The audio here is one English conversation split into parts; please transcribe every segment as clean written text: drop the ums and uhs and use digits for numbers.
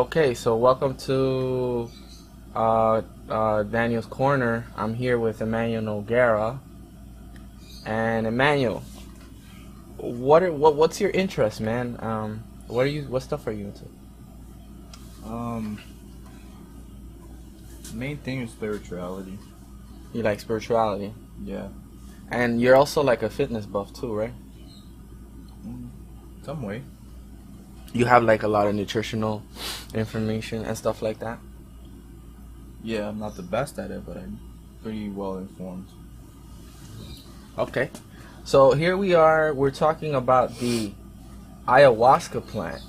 Okay, so welcome to Daniel's Corner. I'm here with Emmanuel Noguera. And Emmanuel, what's your interest, man? What stuff are you into? Um, Main thing is spirituality. You like spirituality, Yeah. and you're also like a fitness buff too, right? Some way. You have like a lot of nutritional information and stuff like that. Yeah, I'm not the best at it, but I'm pretty well informed. Okay, so here we are. We're talking about the ayahuasca plant,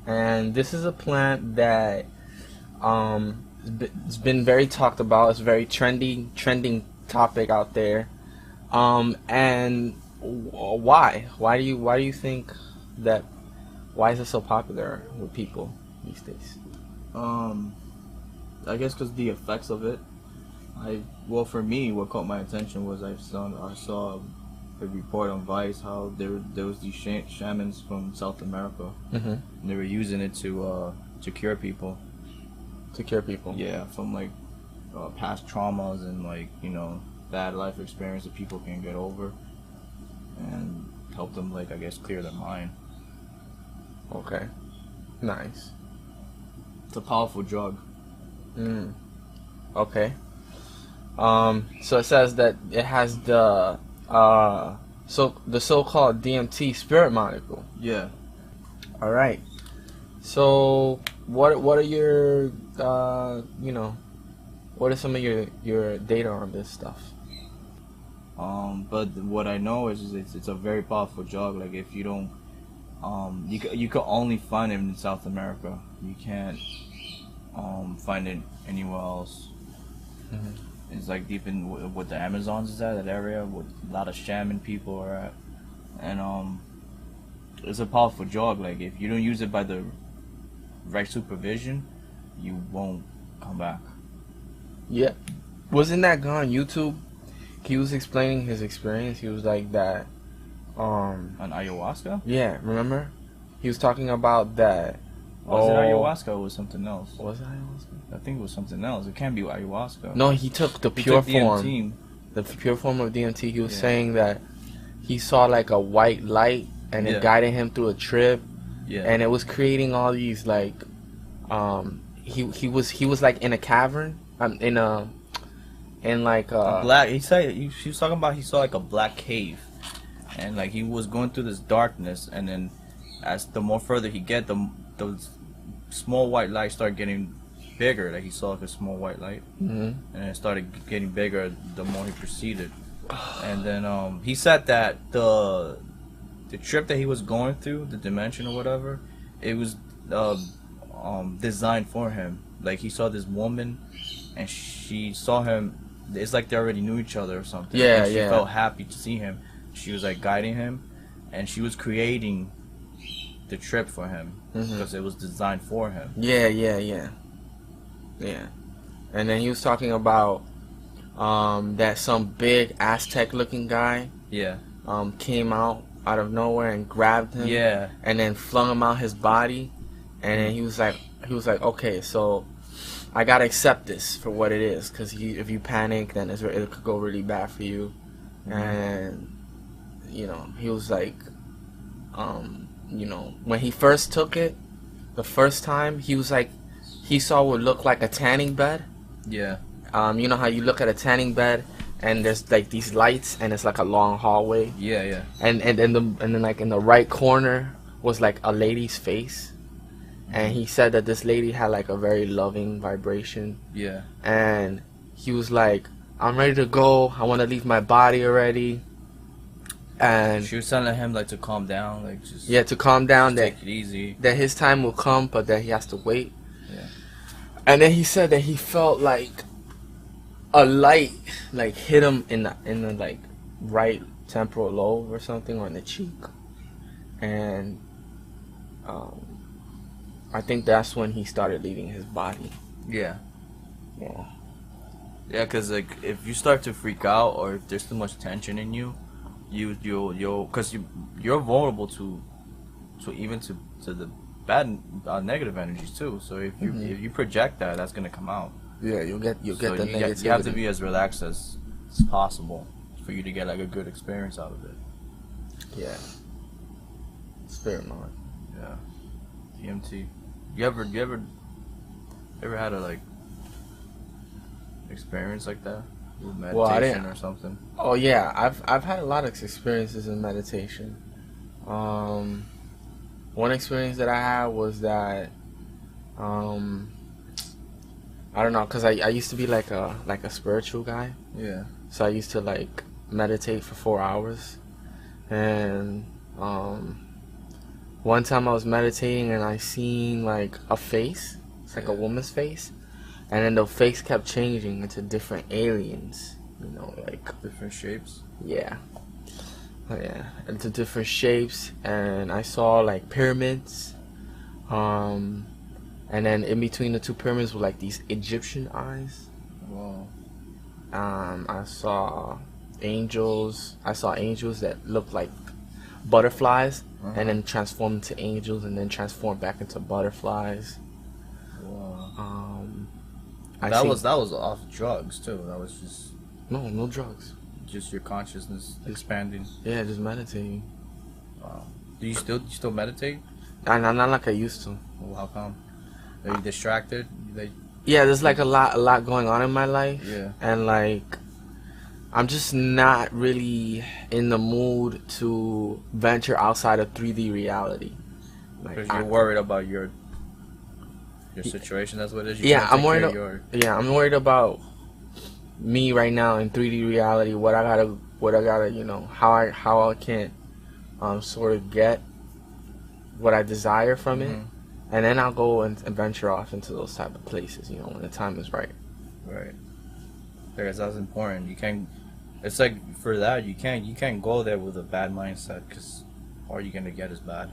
and this is a plant that it's been very talked about. It's a very trending topic out there. And why? Why do you think that? Why is it so popular with people these days? I guess because the effects of it. Well, for me, what caught my attention was I saw a report on Vice how there was these shamans from South America. Mm-hmm. And they were using it to cure people. To cure people. Yeah, from like past traumas and bad life experience that people can get over, and help them I guess clear their mind. Okay. Nice. It's a powerful drug. Okay. So it says that it has the so-called DMT spirit molecule. Yeah. All right. So what are your what are some of your data on this stuff? But what I know is it's a very powerful drug. Like if you don't, you can only find it in South America. You can't find it anywhere else. Mm-hmm. It's like deep in what the Amazons is at, that area where a lot of shaman people are at, and it's a powerful drug. Like if you don't use it by the right supervision, you won't come back. Yeah. Wasn't that guy on YouTube? He was explaining his experience. He was like that. On ayahuasca? Yeah, remember? He was talking about that. Was it ayahuasca or was it something else? Was it ayahuasca? I think it was something else. It can't be ayahuasca. No, he took the pure form. DMT. The pure form of DMT. He was saying that he saw like a white light and it guided him through a trip. Yeah. And it was creating all these like he was like in a cavern. In like a black. He was talking about he saw like a black cave, and like he was going through this darkness, and then as the more further he get, the small white light started getting bigger. Like he saw like a small white light, and it started getting bigger the more he proceeded. And then he said that the trip that he was going through, the dimension or whatever, it was designed for him. Like he saw this woman, and she saw him. It's like they already knew each other or something. Yeah, and she felt happy to see him. She was like guiding him, and she was creating the trip for him because it was designed for him. Yeah. And then he was talking about that some big Aztec-looking guy came out of nowhere and grabbed him. Yeah. And then flung him out his body, and then he was like, okay, so I gotta accept this for what it is, because if you panic, then it could go really bad for you. And he was like, when he first took it, the first time, he was like, he saw what looked like a tanning bed. Yeah. You know how you look at a tanning bed and there's like these lights and it's like a long hallway. Yeah. And then like in the right corner was like a lady's face. And he said that this lady had like a very loving vibration. Yeah. And he was like, I'm ready to go. I want to leave my body already. And she was telling him like to calm down, like just to calm down, that take it easy. That his time will come, but that he has to wait. Yeah. And then he said that he felt like a light like hit him in the like right temporal lobe or something, or in the cheek. And I think that's when he started leaving his body. Yeah. Yeah. Yeah, because like if you start to freak out or if there's too much tension in you, you'll because you're vulnerable to even to the bad negative energies too. So if you project that, that's gonna come out. Yeah, you'll get the negativity. You have to be as relaxed as possible for you to get like a good experience out of it. Yeah. Spirit mode. Yeah. DMT. You ever had a like experience like that with meditation or something? Oh yeah, I've had a lot of experiences in meditation. One experience that I had was that I don't know, cause I used to be like a spiritual guy. Yeah. So I used to like meditate for 4 hours, and one time I was meditating and I seen like a face. It's like a woman's face, and then the face kept changing into different aliens. You know, like different shapes. Yeah. Yeah, into different shapes, and I saw like pyramids, and then in between the two pyramids were like these Egyptian eyes. Wow. I saw angels. I saw angels that looked like butterflies, and then transformed into angels, and then transformed back into butterflies. Wow. That was off drugs too. That was just no drugs. Just your consciousness expanding. Yeah, just meditating. Wow. Do you still meditate? Not like I used to. Well, how come? Are you distracted? Yeah, there's like a lot going on in my life. Yeah. And like, I'm just not really in the mood to venture outside of 3D reality. Because you're worried about your situation. That's what it is. I'm worried. I'm worried about me right now in 3D reality. What I gotta, you know, how I can, sort of get what I desire from it, and then I'll go and venture off into those type of places. You know, when the time is right. Right. Because that's important. You can't. It's like for that you can't go there with a bad mindset, because all you're gonna get is bad.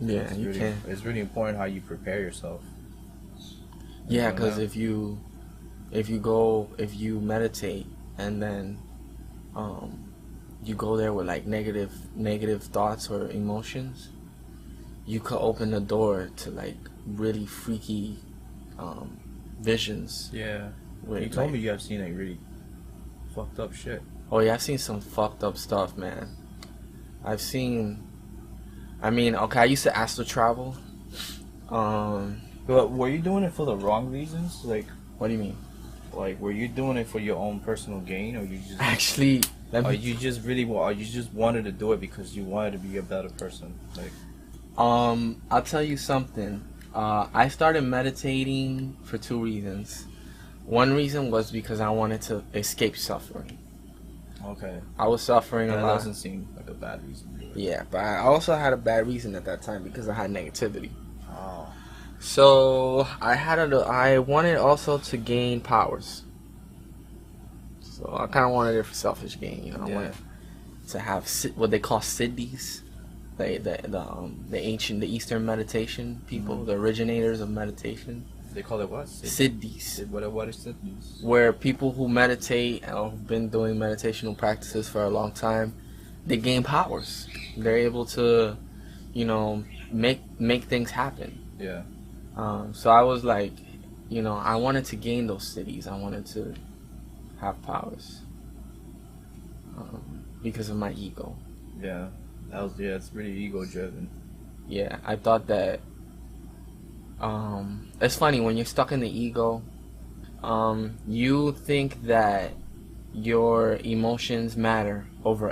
Yeah, you can't. It's really important how you prepare yourself. Yeah, because if you meditate and then you go there with like negative thoughts or emotions, you could open the door to like really freaky visions. Yeah. With, you told me you have seen like really fucked up shit. Oh yeah, I've seen some fucked up stuff, man. I used to astral travel. But were you doing it for the wrong reasons? Like, what do you mean? Like, were you doing it for your own personal gain, or you just actually? You just wanted to do it because you wanted to be a better person? Like, I'll tell you something. I started meditating for 2 reasons. One reason was because I wanted to escape suffering. Okay. I was suffering a lot. That doesn't seem like a bad reason. Yeah, but I also had a bad reason at that time because I had negativity. Oh. So I wanted also to gain powers. So I kind of wanted it for selfish gain, you know. I wanted to have what they call siddhis, the Eastern meditation people, the originators of meditation. They call it what? Siddhis. What is siddhis? Where people who meditate or who've been doing meditational practices for a long time, they gain powers. They're able to, you know, make things happen. Yeah. So I was like, you know, I wanted to gain those cities. I wanted to have powers because of my ego. Yeah, it's really ego driven. Yeah, I thought that. It's funny when you're stuck in the ego. You think that your emotions matter over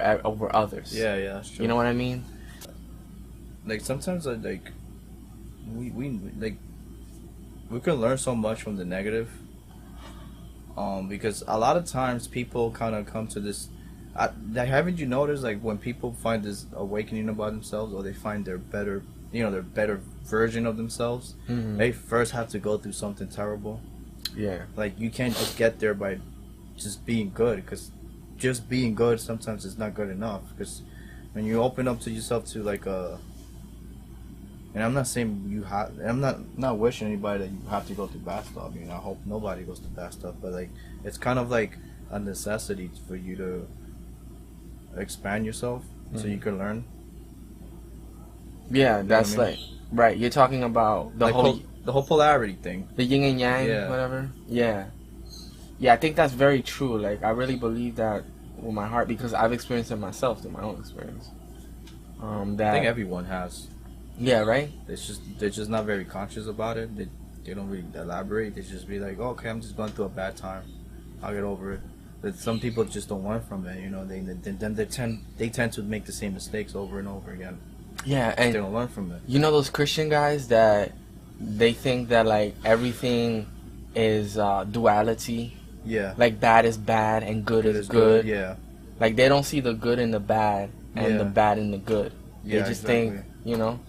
others. Yeah, that's true. You know what I mean? Like sometimes, we can learn so much from the negative. Because a lot of times people kind of come to this. Haven't you noticed, like, when people find this awakening about themselves, or they find their better version of themselves, they first have to go through something terrible. Yeah. Like, you can't just get there by just being good, because just being good sometimes is not good enough. Because when you open up to yourself to like and I'm not saying you have, I'm not wishing anybody that you have to go through bad stuff. You know, I hope nobody goes through bad stuff, but like, it's kind of like a necessity for you to expand yourself so you can learn. Yeah, that's like Right. You're talking about the like whole the whole polarity thing. the yin and yang, Yeah. whatever. Yeah. Yeah, I think that's very true. Like, I really believe that with my heart because I've experienced it myself through my own experience. That I think everyone has. yeah, right. They're just not very conscious about it. They don't really elaborate. They just be like, oh, okay, I'm just going through a bad time. I'll get over it. But some people just don't learn from it. You know, they tend to make the same mistakes over and over again. Yeah, They and don't learn from it. you know those Christian guys that they think that like everything is duality. Yeah. Like bad is bad and good is good. Yeah. Like they don't see the good in the bad and the Yeah. bad in the good. They Yeah, just exactly. think, you know,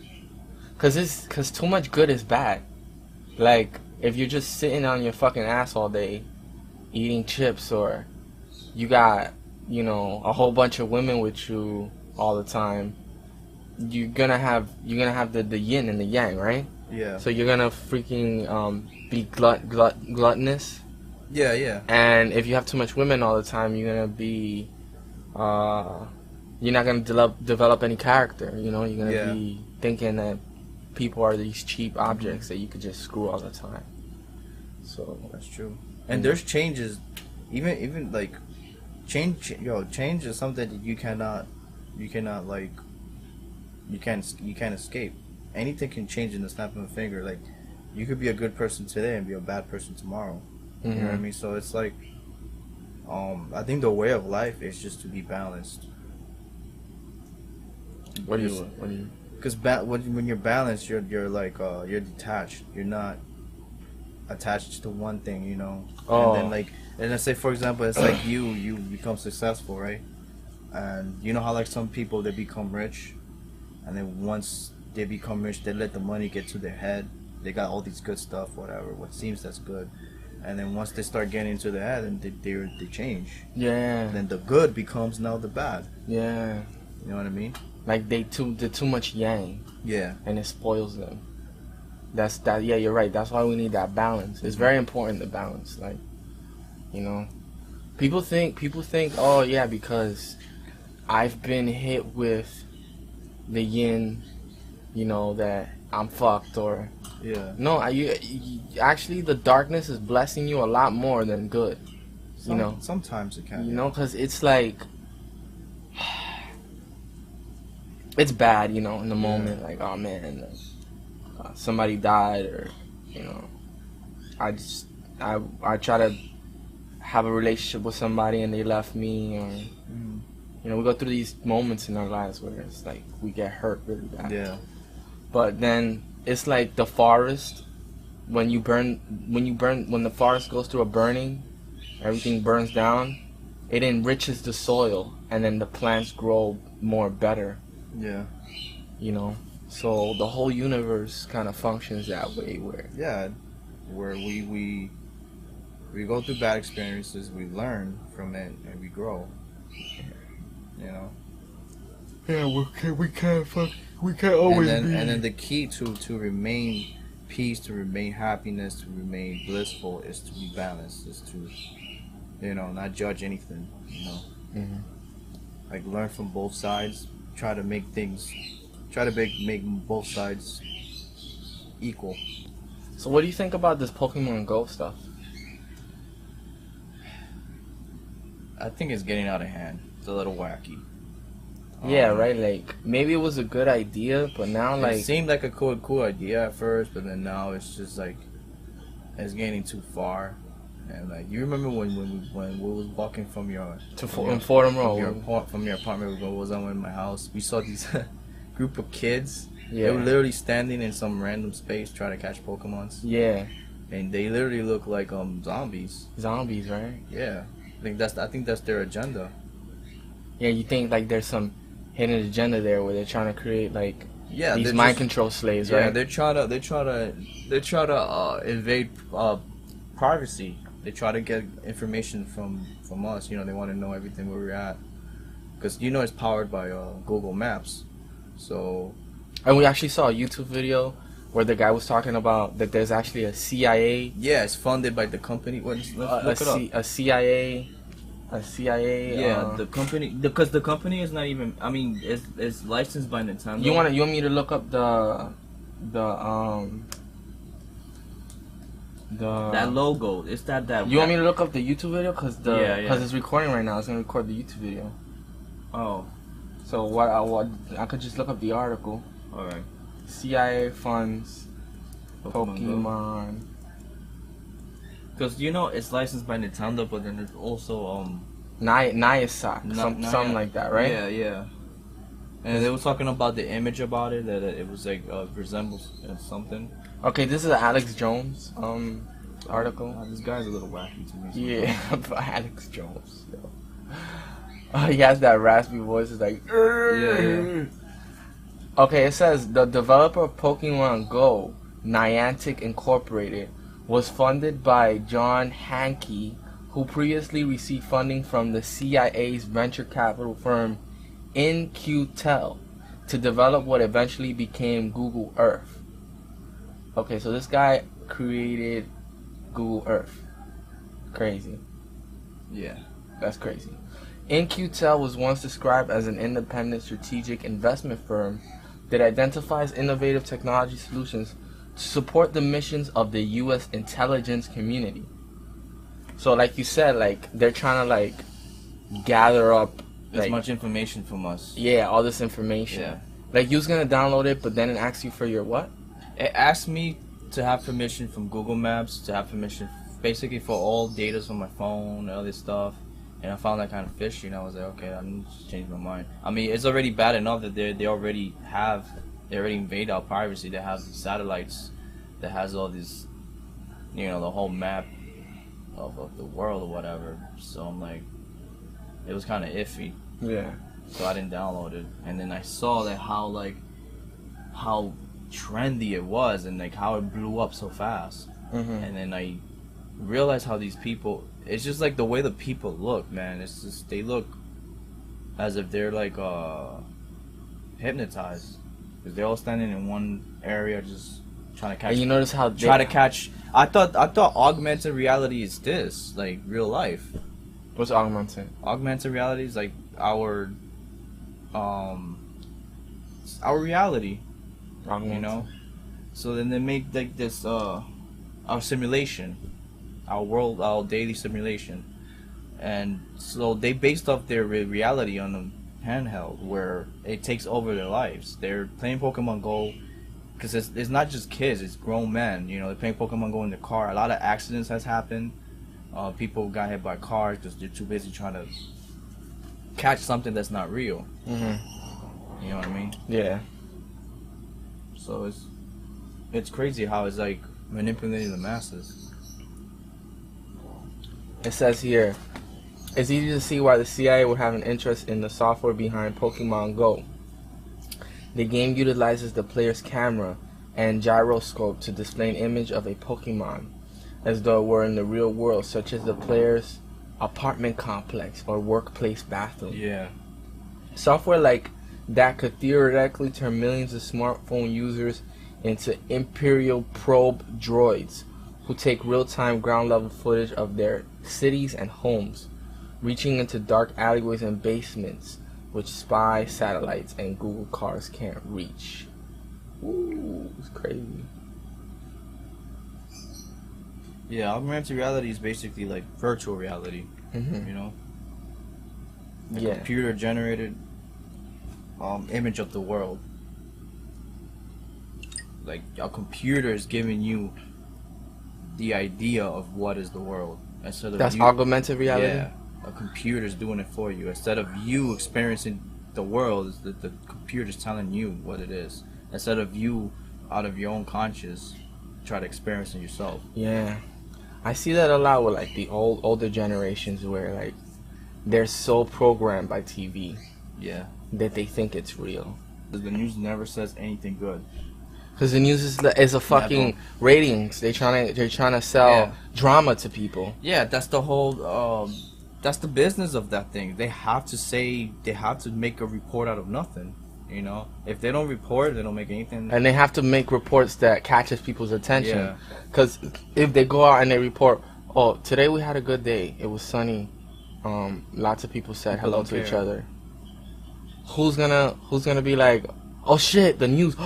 cause too much good is bad. Like if you're just sitting on your fucking ass all day, eating chips, or you got, you know, a whole bunch of women with you all the time, you're gonna have the yin and the yang, right? Yeah. So you're gonna freaking be gluttonous. Yeah, yeah. And if you have too much women all the time, you're gonna be, you're not gonna develop any character. You know, you're gonna be thinking that people are these cheap objects that you could just screw all the time. So That's true. And there's changes, even like change is something that you cannot like you can't escape. Anything can change in the snap of a finger. Like you could be a good person today and be a bad person tomorrow. You know what I mean? So it's like, I think the way of life is just to be balanced. What do you? Because when you're balanced, you're like you're detached. You're not attached to one thing, you know. Oh. And then and let's say for example, it's like you become successful, right? And you know how like some people they become rich, and then once they become rich, they let the money get to their head. They got all these good stuff, whatever. What seems that's good. And then once they start getting into the head, and they change. Yeah. Then the good becomes now the bad. Yeah. You know what I mean? Like they're too much yang, Yeah. and it spoils them. That's that. Yeah, you're right. That's why we need that balance. It's very important, the balance. Like, you know, people think, oh yeah, because I've been hit with the yin, you know, that I'm fucked, or Yeah. no, you actually the darkness is blessing you a lot more than good. You know, Sometimes it can. you know, because it's like it's bad, you know, in the moment. Like, oh man, somebody died, or you know, I try to have a relationship with somebody and they left me, or you know, we go through these moments in our lives where it's like we get hurt really bad. Yeah. But then it's like the forest. When the forest goes through a burning, everything burns down. It enriches the soil, and then the plants grow more better. Yeah. You know, so the whole universe kind of functions that way. Where we go through bad experiences, we learn from it, and we grow. You know. Yeah, we can't always and then the key to remain peace, to remain happiness, to remain blissful is to be balanced, is to, you know, not judge anything, you know. Like learn from both sides, try to make both sides equal. So what do you think about this Pokemon Go stuff? I think it's getting out of hand. It's a little wacky. Yeah, right. Like maybe it was a good idea, but now like it seemed like a cool idea at first, but then now it's just like it's getting too far. And like you remember when we was walking from your Fordham Road, from your apartment, we was on in my house. We saw these group of kids. Yeah. They were literally standing in some random space trying to catch Pokemons. Yeah. And they literally look like zombies. Zombies, right? Yeah. I think that's their agenda. Yeah, you think like there's some hidden agenda there where they're trying to create like these they're mind control slaves, right? Yeah, they're trying to invade privacy. They try to get information from us. You know, they want to know everything where we're at, because you know it's powered by Google Maps. So, and we actually saw a YouTube video where the guy was talking about that there's actually a CIA. Yeah, it's funded by the company. Let's look it up. A CIA. Yeah, the company, because the company is not even. I mean, it's licensed by Nintendo. You want me to look up That logo. It's that. You want me to look up the YouTube video? Cause Yeah. it's recording right now. It's gonna record the YouTube video. Oh, So I could just look up the article. all right. CIA funds Pokemon. Because you know it's licensed by Nintendo, but then there's also Ayausca, something like that, right? Yeah. And they were talking about the image about it, that it was like resembles something. Okay, this is an Alex Jones article. This guy's a little wacky to me. Yeah, Alex Jones. He has that raspy voice. It's like, Yeah. Okay, it says the developer of Pokemon Go, Niantic Incorporated, was funded by John Hanke, who previously received funding from the CIA's venture capital firm In-Q-Tel to develop what eventually became Google Earth. Okay, so this guy created Google Earth. Crazy. Yeah. That's crazy. In-Q-Tel was once described as an independent strategic investment firm that identifies innovative technology solutions to support the missions of the U.S. intelligence community. So, like you said, like they're trying to like gather up As much information from us. Yeah, all this information. Yeah. Like you was gonna download it, but then it asks you for your what? It asked me to have permission from Google Maps, to have permission basically for all data from my phone, all this stuff. And I found that kind of fishy, and I was like, okay, I need to change my mind. I mean, it's already bad enough that they already invade our privacy. They have satellites that has all these, you know, the whole map of the world or whatever. So I'm like, it was kind of iffy. Yeah. So I didn't download it. And then I saw that how trendy it was, and like how it blew up so fast. Mm-hmm. And then I realized how these people, it's just like the way the people look, man. It's just, they look as if they're like hypnotized, because they're all standing in one area just trying to catch. And you notice how I thought augmented reality is this, like real life. What's augmented? Augmented reality is like our reality, Augmented. you know. So then they make like this our simulation, our world, our daily simulation, and so they based off their reality on a handheld where it takes over their lives. They're playing Pokemon Go because it's not just kids, it's grown men. You know, they're playing Pokemon Go in the car. A lot of accidents has happened. People got hit by cars because they're too busy trying to catch something that's not real. Mm-hmm. You know what I mean? Yeah. So it's crazy how it's like manipulating the masses. It says here, it's easy to see why the CIA would have an interest in the software behind Pokemon Go. The game utilizes the player's camera and gyroscope to display an image of a Pokemon, as though it were in the real world, such as the player's apartment complex or workplace bathroom. Yeah. Software like that could theoretically turn millions of smartphone users into Imperial probe droids who take real-time ground-level footage of their cities and homes, reaching into dark alleyways and basements which spy satellites and Google cars can't reach. Ooh, it's crazy. Yeah, augmented reality is basically like virtual reality. Mm-hmm. You know, a Yeah. computer-generated image of the world. Like a computer is giving you the idea of what is the world instead of That's you, augmented reality? Yeah, a computer's doing it for you instead of you experiencing the world. Is the computer's telling you what it is instead of you out of your own conscious try to experience it yourself. Yeah. I see that a lot with like the older generations where like they're so programmed by TV Yeah, that they think it's real. the news never says anything good. Because the news is a fucking ratings. They're trying to sell drama to people. Yeah, that's the whole that's the business of that thing. They have to make a report out of nothing. You know, if they don't report, they don't make anything. And they have to make reports that catches people's attention. Yeah. Because if they go out and they report, oh, today we had a good day. It was sunny. Lots of people said People hello don't to each care. other. Who's gonna be like, oh shit, the news.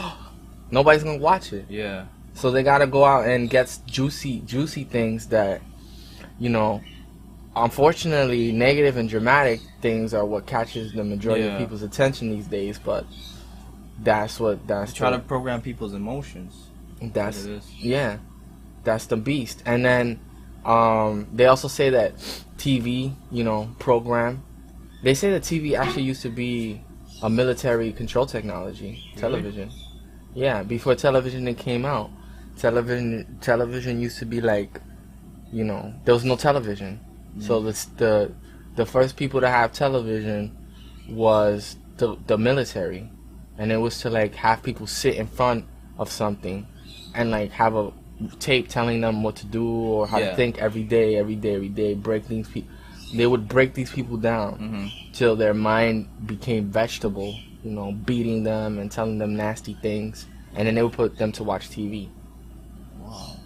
Nobody's gonna watch it. Yeah. So they gotta go out and get juicy things that, you know, unfortunately, negative and dramatic things are what catches the majority of people's attention these days. But that's try to program people's emotions. That's that's the beast. And then they also say that TV, you know, program. They say that TV actually used to be a military control technology. Really? Television. Yeah, before television came out, television used to be like, you know, there was no television. So the first people to have television was the military, and it was to like have people sit in front of something and like have a tape telling them what to do or how to think every day, break these people. They would break these people down till their mind became vegetable, you know, beating them and telling them nasty things, and then they would put them to watch TV. Wow.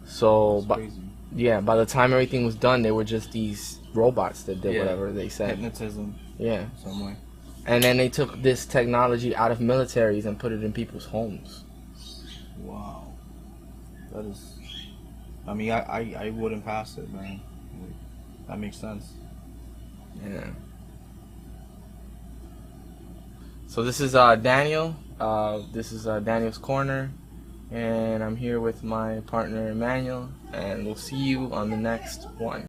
So by the time everything was done, they were just these robots that did whatever they said. Hypnotism. Yeah. Some way. And then they took this technology out of militaries and put it in people's homes. Wow. That is. I mean, I wouldn't pass it, man. That makes sense. Yeah. So this is Daniel. This is Daniel's Corner. And I'm here with my partner Emmanuel. And we'll see you on the next one.